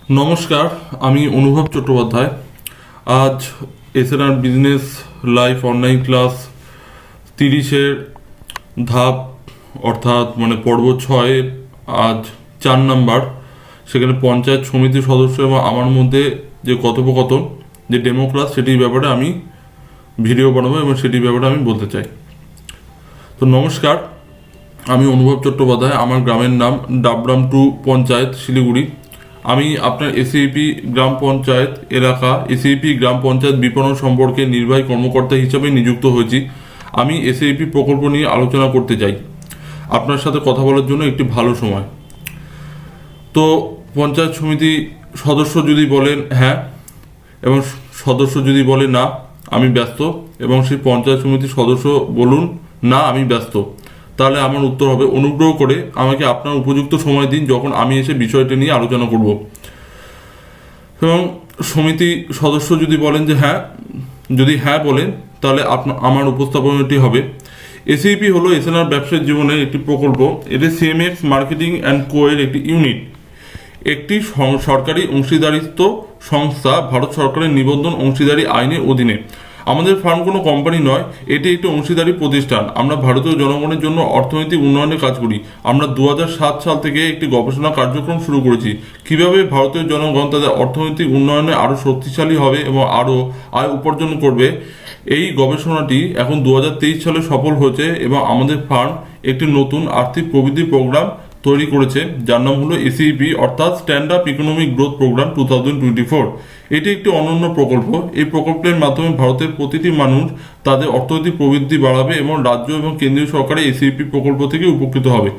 নমস্কার, আমি অনুভব চট্টোপাধ্যায়। আজ SNR business life online class 30-এর ধাপ অর্থাৎ পর্ব 6 আজ 4 নাম্বার। সেখানে পঞ্চায়েত সমিতির সদস্য এবং আমার মধ্যে যে কথোপকথন, যে ডেমো ক্লাস, সেটির ব্যাপারে আমি ভিডিও বানাবো এবং সেটির ব্যাপারে আমি বলতে চাই। তো নমস্কার, আমি অনুভব চট্টোপাধ্যায়। আমার গ্রামের নাম ডাবগ্রাম 2 পঞ্চায়েত, শিলিগুড়ি। আমি আপনার এসএইপি গ্রাম পঞ্চায়েত এলাকা, এসএইপি গ্রাম পঞ্চায়েত বিপণন সম্পর্কে নির্বাহী কর্মকর্তা হিসাবে নিযুক্ত হয়েছি। আমি এসএইপি প্রকল্প নিয়ে আলোচনা করতে চাই। আপনার সাথে কথা বলার জন্য একটি ভালো সময়। তো পঞ্চায়েত সমিতি সদস্য যদি বলেন হ্যাঁ এবং সদস্য যদি বলে না আমি ব্যস্ত, এবং সেই পঞ্চায়েত সমিতির সদস্য বলুন না আমি ব্যস্ত, তাহলে আমার উত্তর হবে অনুগ্রহ করে আমাকে আপনার উপযুক্ত সময় দিন, যখন আমি এসে বিষয়টি নিয়ে আলোচনা করব। এবং সমিতি সদস্য যদি বলেন যে হ্যাঁ, যদি হ্যাঁ বলেন, তাহলে আমার উপস্থাপনাটি হবে এসইপি হলো এসএনআর ব্যবসায়িক জীবনের একটি প্রকল্প। এটি সিএমএক্স মার্কেটিং অ্যান্ড কো এর একটি ইউনিট, একটি সরকারি অংশীদারিত্ব সংস্থা, ভারত সরকারের নিবন্ধন অংশীদারি আইনের অধীনে। আমাদের ফার্ম কোনো কোম্পানি নয়, এটি একটি অংশীদারি প্রতিষ্ঠান। আমরা ভারতীয় জনগণের জন্য অর্থনৈতিক উন্নয়নে কাজ করি। আমরা 2007 সাল থেকে একটি গবেষণা কার্যক্রম শুরু করেছি, কিভাবে ভারতীয় জনগণ তাদের অর্থনৈতিক উন্নয়নে আরও শক্তিশালী হবে এবং আরও আয় উপার্জন করবে। এই গবেষণাটি এখন 2023 সালে সফল হয়েছে এবং আমাদের ফার্ম একটি নতুন আর্থিক প্রবৃদ্ধি প্রোগ্রাম তৈরি করেছে, যার নাম হলো এসইপি অর্থাৎ stand up economic growth programme 2024। এটি একটি অনন্য প্রকল্প। এই প্রকল্পের মাধ্যমে ভারতের প্রতিটি মানুষ তাদের অর্থনৈতিক প্রবৃদ্ধি বাড়াবে এবং রাজ্য এবং কেন্দ্রীয় সরকারের এসইপি প্রকল্প থেকে উপকৃত হবে।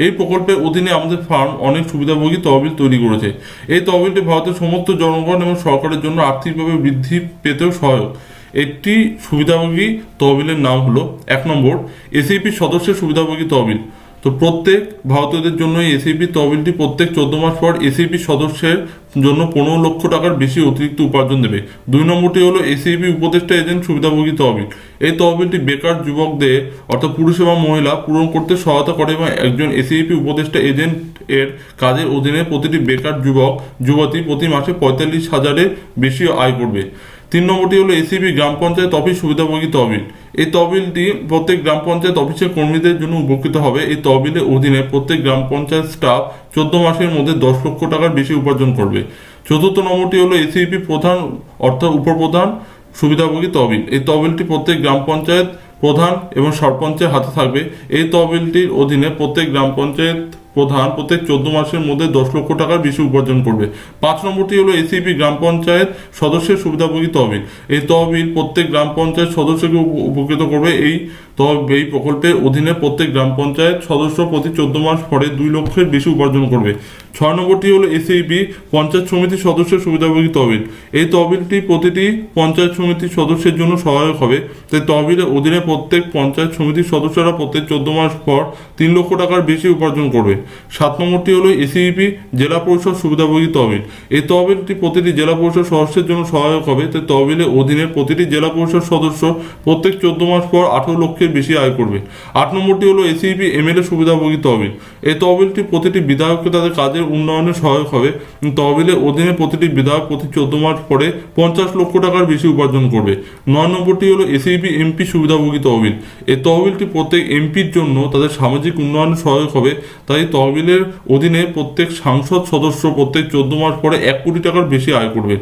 এই প্রকল্পের অধীনে আমাদের ফার্ম অনেক সুবিধাভোগী তহবিল তৈরি করেছে। এই তহবিলটি ভারতের সমস্ত জনগণ এবং সরকারের জন্য আর্থিকভাবে বৃদ্ধি পেতেও সহায়ক। একটি সুবিধাভোগী তহবিলের নাম হলো 1 নম্বর এসইপি সদস্যের সুবিধাভোগী তহবিল। তো প্রত্যেক ভারতীয়দের জন্য এই এসইপি তহবিলটি প্রত্যেক 14 মাস পর এসইপি সদস্যের জন্য 15 লক্ষ টাকার বেশি অতিরিক্ত উপার্জন দেবে। 2 নম্বরটি হলো এসইপি উপদেষ্টা এজেন্ট সুবিধাভোগী তহবিল। এই তহবিলটি বেকার যুবকদের অর্থাৎ পুরুষ এবং মহিলা পূরণ করতে সহায়তা করে এবং একজন এসইপি উপদেষ্টা এজেন্ট এর কাজের অধীনে প্রতিটি বেকার যুবক যুবতী প্রতি মাসে 45,000-এর বেশি আয় করবে। 3 নম্বরটি হলো এসইপি গ্রাম পঞ্চায়েত অফিস সুবিধাভোগী তহবিল। এই তহবিলটি প্রত্যেক গ্রাম পঞ্চায়েত অফিসের কর্মীদের জন্য উপকৃত হবে। এই তহবিলের অধীনে প্রত্যেক গ্রাম পঞ্চায়েত স্টাফ 14 মাসের মধ্যে 10 লক্ষ টাকার বেশি উপার্জন করবে। 4র্থ নম্বরটি হলো এসইপি প্রধান অর্থাৎ উপপ্রধান সুবিধাভোগী তহবিল। এই তহবিলটি প্রত্যেক গ্রাম পঞ্চায়েত প্রধান এবং সরপঞ্চের হাতে থাকবে। এই তহবিলটির অধীনে প্রত্যেক গ্রাম পঞ্চায়েত প্রধান প্রত্যেক 14 মাসের মধ্যে 10 লক্ষ টাকার বেশি উপার্জন করবে। 5 নম্বরটি হলো এসইপি গ্রাম পঞ্চায়েত সদস্যের সুবিধাভোগী তহবিল। এই তহবিল প্রত্যেক গ্রাম পঞ্চায়েত সদস্যকে উপকৃত করবে। এই প্রকল্পের অধীনে প্রত্যেক গ্রাম পঞ্চায়েত সদস্য প্রতি 14 মাস পরে 2 লক্ষের বেশি উপার্জন করবে। 6 নম্বরটি হলো এসইপি পঞ্চায়েত সমিতির সদস্যের সুবিধাভোগী তহবিল। এই তহবিলটি প্রতিটি পঞ্চায়েত সমিতির সদস্যের জন্য সহায়ক হবে। তাই তহবিলের অধীনে প্রত্যেক পঞ্চায়েত সমিতির সদস্যরা প্রত্যেক 14 মাস পর 3 লক্ষ টাকার বেশি উপার্জন করবে। 7 নম্বরটি হলো এসইপি জেলা পরিষদ সুবিধাভোগী তহবিল। এই তহবিলটি প্রতিটি জেলা পরিষদ সদস্যের জন্য সহায়ক হবে। তাই তহবিলের অধীনে প্রতিটি জেলা পরিষদ সদস্য প্রত্যেক 14 মাস পর 18 লক্ষের বেশি আয় করবে। 8 নম্বরটি হলো এসইপি এমএলএ সুবিধাভোগী তহবিল। এই তহবিলটি প্রতিটি বিধায়ককে তাদের কাজের উন্নয়নে সহায়ক হবে। তহবিলের অধীনে প্রতিটি বিধায়ক প্রতি 14 মাস পরে 50 লক্ষ টাকার বেশি উপার্জন করবে। 9 নম্বরটি হলো এসইপি এমপি সুবিধাভোগী তহবিল। এই তহবিলটি প্রত্যেক এমপির জন্য তাদের সামাজিক উন্নয়নে সহায়ক হবে। তাই তহবিলের অধীনে প্রত্যেক সাংসদ সদস্য প্রত্যেক 14 মাস পরে 1 কোটি টাকার বেশি আয় করবে।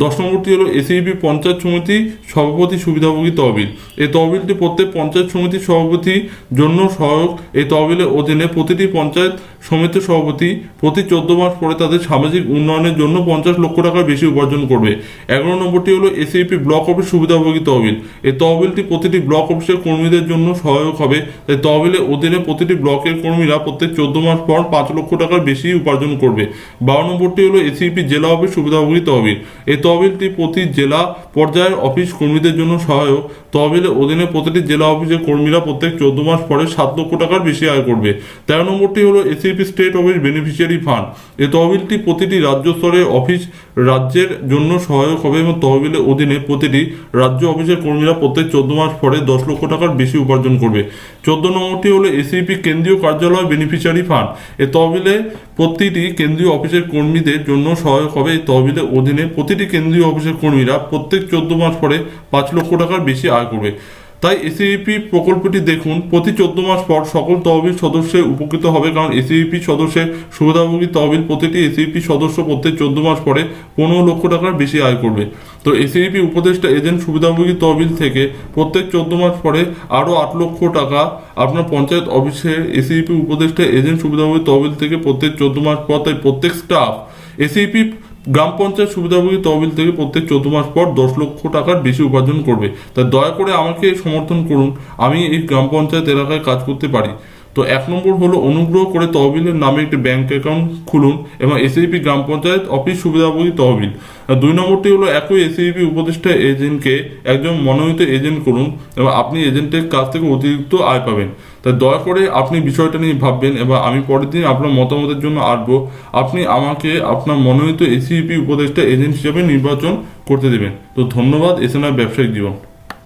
10 নম্বরটি হলো এসইপি পঞ্চায়েত সমিতি সভাপতি সুবিধাভোগী তহবিল। এই তহবিলটি প্রত্যেক পঞ্চায়েত সমিতির সভাপতির জন্য সহায়ক। এই তহবিলের অধীনে প্রতিটি পঞ্চায়েত সমিতির সভাপতি প্রতি 14 মাস পরে তাদের সামাজিক উন্নয়নের জন্য 50 লক্ষ টাকার বেশি উপার্জন করবে। 11 নম্বরটি হলো এসইপি ব্লক অফিস সুবিধাভোগী তহবিল। এই তহবিলটি প্রতিটি ব্লক অফিসের কর্মীদের জন্য সহায়ক হবে। তাই তহবিলের অধীনে প্রতিটি ব্লকের কর্মীরা প্রত্যেক 14 মাস পর 5 লক্ষ টাকার বেশি উপার্জন করবে। 12 নম্বরটি হলো এসইপি জেলা অফিস সুবিধাভোগী তহবিল। এই তহবিলটি প্রতি জেলা পর্যায়ের অফিস কর্মীদের জন্য সহায়ক। তহবিলের অধীনে প্রতিটি জেলা অফিসের কর্মীরা প্রত্যেক 14 মাস পরে 7 লক্ষ টাকার বেশি আয় করবে। 13 নম্বরটি হলো ACP state office beneficiary fund. এই তহবিলটি প্রতিটি রাজ্য স্তরের অফিস রাজ্যের জন্য সহায়ক হবে এবং তহবিলের অধীনে প্রতিটি রাজ্য অফিসের কর্মীরা প্রত্যেক 14 মাস পরে 10 লক্ষ টাকার বেশি উপার্জন করবে। 14 নম্বরটি হলো এসিপি কেন্দ্রীয় কার্যালয় বেনিফিশিয়ারি ফান্ড। এই তহবিলে প্রতিটি কেন্দ্রীয় অফিসের কর্মীদের জন্য সহায়ক হবে। এই তহবিলের অধীনে প্রতিটি কেন্দ্রীয় অফিসের কর্মীরা প্রত্যেক 14 মাস পরে 5 লক্ষ টাকার বেশি আয় করবে। তাই এসিপি প্রকল্পটি দেখুন, প্রতি 14 মাস পর সকল তহবিল সদস্যের উপকৃত হবে, কারণ এসিপি সদস্যের সুবিধাভোগী তহবিল প্রতিটি এসিপি সদস্য প্রত্যেক 14 মাস পরে 15 লক্ষ টাকার বেশি আয় করবে। তো এসিপি উপদেষ্টা এজেন্ট সুবিধাভোগী তহবিল থেকে প্রত্যেক 14 মাস পরে আরও 8 লক্ষ টাকা আপনার পঞ্চায়েত অফিসের এসিপি উপদেষ্টা এজেন্ট সুবিধাভোগী তহবিল থেকে প্রত্যেক 14 মাস পর, তাই প্রত্যেক স্টাফ এসিপি গ্রাম পঞ্চায়েত সুবিধাভোগী তহবিল থেকে প্রত্যেক 14 মাস পর 10 লক্ষ টাকার বেশি উপার্জন করবে। তাই দয়া করে আমাকে সমর্থন করুন, আমি এই গ্রাম পঞ্চায়েত এলাকায় কাজ করতে পারি। তো 1 নম্বর হলো অনুগ্রহ করে তহবিলের নামে একটি ব্যাংক অ্যাকাউন্ট খুলুন এবং এসিপি গ্রাম পঞ্চায়েত অফিস সুবিধাভোগী তহবিল। 2 নম্বরটি হলো একই এসিপি উপদেষ্টা এজেন্টকে একজন মনোনীত এজেন্ট করুন এবং আপনি এজেন্টের কাছ থেকে অতিরিক্ত আয় পাবেন। তাই দয়া করে আপনি বিষয়টা নিয়ে ভাববেন এবং আমি পরের দিন আপনার মতামতের জন্য আসবো। আপনি আমাকে আপনার মনোনীত এসিপি উপদেষ্টা এজেন্ট হিসেবে নির্বাচন করতে দেবেন। তো ধন্যবাদ। এসএনআর ব্যবসায়িক জীবন।